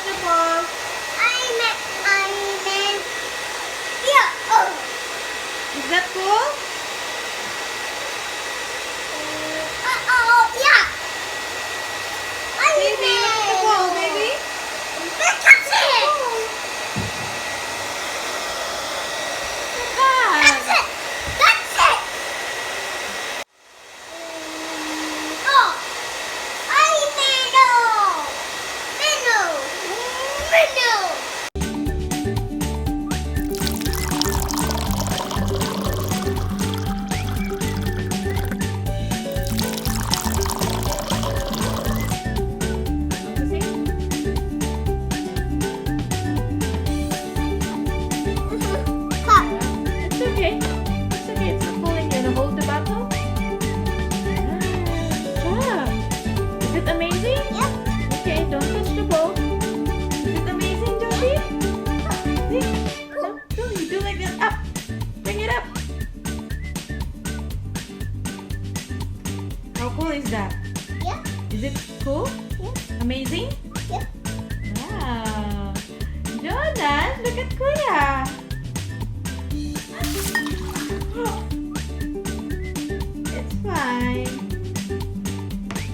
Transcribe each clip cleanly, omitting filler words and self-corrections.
the ball. Yeah. Oh. Is that cool? Yeah. Baby, look at the ball, baby. Look at it. Look at That's that. it. That's it. Oh. Menu. Hot. It's okay. It's okay. It's not falling. You wanna hold the bottle? Yeah. Is it amazing? Yep. Okay, don't touch the ball. Is it amazing, Josie? See? No, you do like this. Up. Bring it up. How cool is that? Yeah. Is it cool? Yeah. Amazing? Yeah. Wow. Jonas, look at Kuya. It's fine.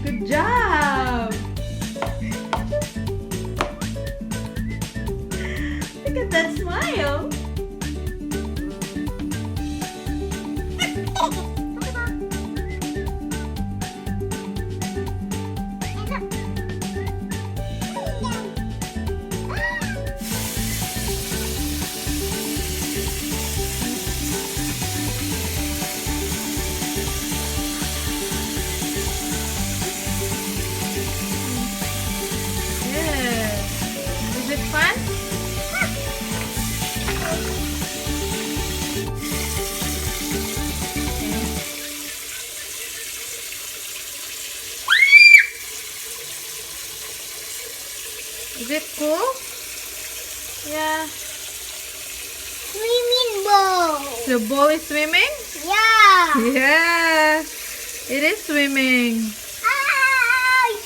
Good job. Look at that smile. Good. Is it fun? Is it cool? Yeah. Swimming ball. The ball is swimming? Yeah. Yeah. It is swimming.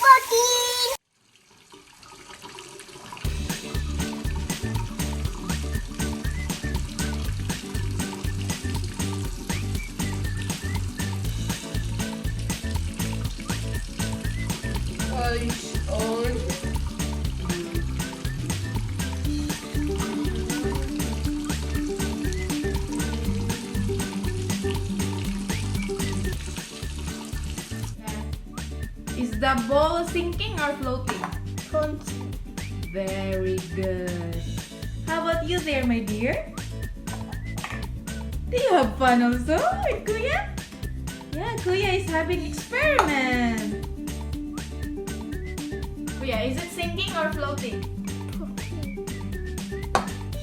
Walking. Polish on. Is the ball sinking or floating? Very good. How about you there, my dear? Do you have fun also with Kuya? Yeah, Kuya is having experiment. Kuya, is it sinking or floating?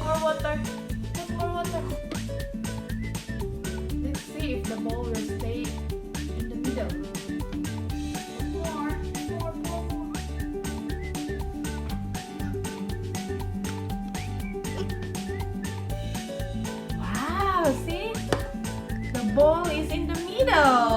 More water. Put more water. Let's see if the ball will stay in the middle. More. Wow, see? The ball is in the middle.